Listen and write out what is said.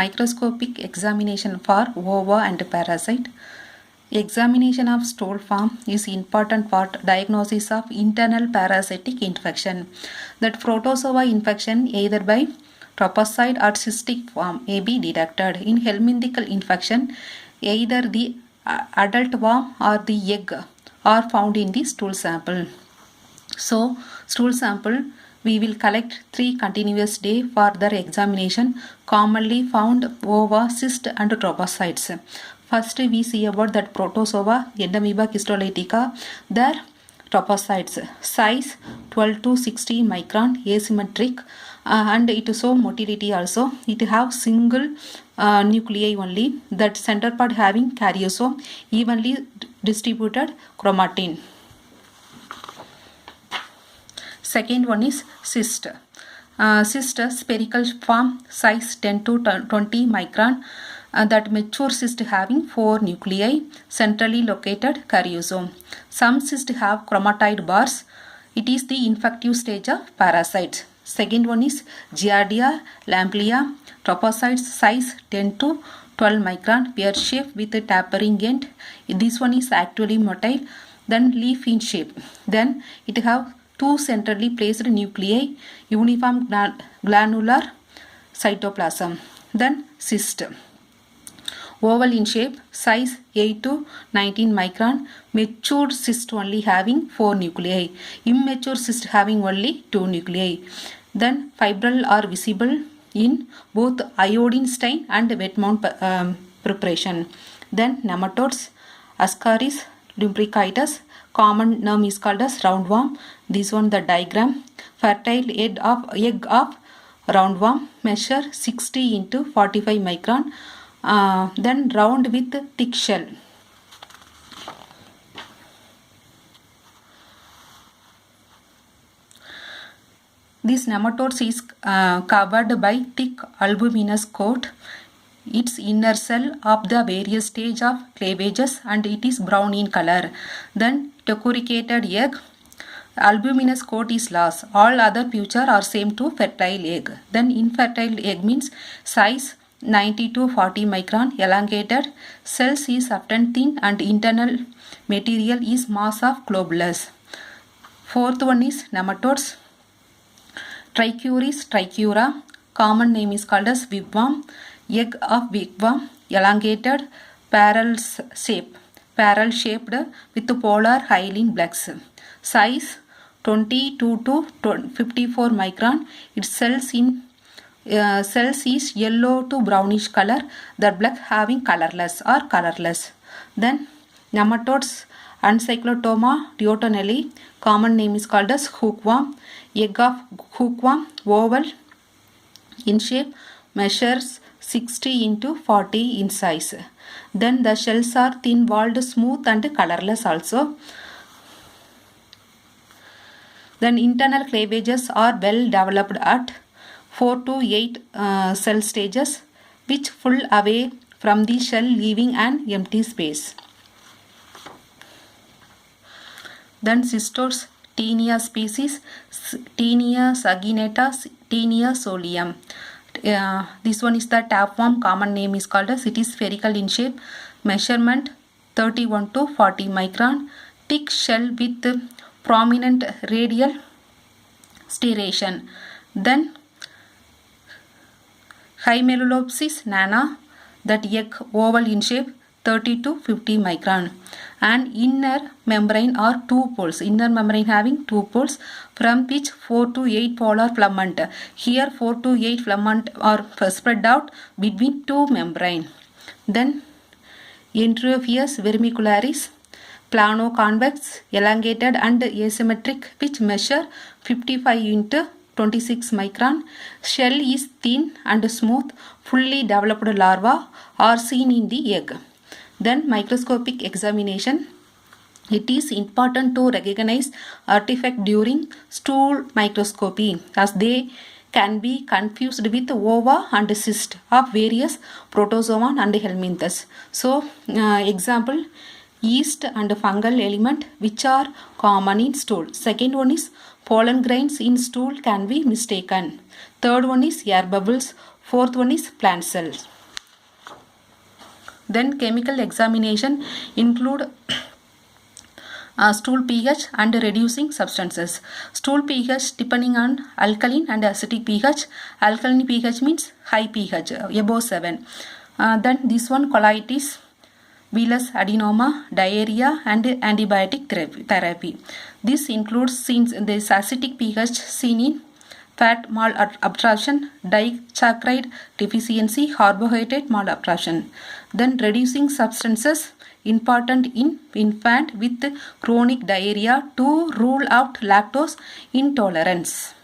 Microscopic examination for ova and parasite. Examination of stool form is important for diagnosis of internal parasitic infection. That protozoa infection either by trophozoite or cystic form may be detected. In helminthical infection, either the adult worm or the egg are found in the stool sample. So, stool sample we will collect 3 continuous days for their examination. Commonly found ova, cyst and trophozoites. First we see about that protozoa, Endomoeba histolytica, their trophozoites. Size 12 to 60 micron, asymmetric, and it show motility also. It have single nuclei only. That center part having karyosome, evenly distributed chromatin. Second one is cyst. Cyst spherical form, size 10 to 20 micron. That mature cyst having 4 nuclei, centrally located karyosome. Some cysts have chromatoid bars. It is the infective stage of parasites. Second one is Giardia lamplia. Trophozoites size 10 to 12 micron, pear shape with a tapering end. This one is actually motile. Then leaf in shape. Then it have 2 centrally placed nuclei, uniform granular cytoplasm. Then cyst. Oval in shape, size 8 to 19 micron, mature cyst only having 4 nuclei, immature cyst having only 2 nuclei. Then fibril are visible in both iodine stain and wet mount preparation. Then nematodes, Ascaris lumbricoides, common name is called as roundworm. This one the diagram. Fertile egg of roundworm, measure 60 into 45 micron. Then round with thick shell. This nematodes is covered by thick albuminous coat. Its inner cell of the various stage of cleavages and it is brown in color. Then decorticated egg, albuminous coat is lost. All other future are same to fertile egg. Then infertile egg means size 90 to 40 micron, elongated. Cells is often thin and internal material is mass of globulus. Fourth one is nematodes. Trichuris trichura, common name is called as wigwam. Egg of wigwam, elongated, barrel shaped with polar hyaline blacks. Size 22 to 54 micron. Its cells is yellow to brownish color. The black having colorless or colorless. Then nematodes Encyclotoma duodenale, common name is called as hookworm. Egg of hookworm, oval in shape, measures 60 into 40 in size. Then the shells are thin walled, smooth and colorless also. Then internal cleavages are well developed at 4 to 8 cell stages, which pull away from the shell, leaving an empty space. Then cystodes, Taenia species, Taenia saginata, Taenia solium. This one is the tapeworm, common name is called as, it is spherical in shape, measurement 31 to 40 micron, thick shell with prominent radial striation. Then Hymelopsis nana, that egg oval in shape 30 to 50 micron, and inner membrane are 2 poles, inner membrane having 2 poles from which 4 to 8 polar filament. Here 4 to 8 filament are spread out between 2 membrane. Then Entrophius vermicularis, plano-convex, elongated and asymmetric, which measure 55 into 26 micron. Shell is thin and smooth. Fully developed larvae are seen in the egg. Then microscopic examination. It is important to recognize artifact during stool microscopy, as they can be confused with ova and cyst of various protozoan and helminthes. So example, yeast and fungal element which are common in stool. Second one is pollen grains in stool can be mistaken. Third one is air bubbles. Fourth one is plant cells. Then chemical examination include stool pH and reducing substances. Stool pH depending on alkaline and acidic pH. Alkaline pH means high pH, above 7. Then this one, colitis, villus adenoma, diarrhea and antibiotic therapy. This includes this acidic pH seen in fat malabsorption, disaccharide deficiency, carbohydrate malabsorption. Then reducing substances important in infant with chronic diarrhea to rule out lactose intolerance.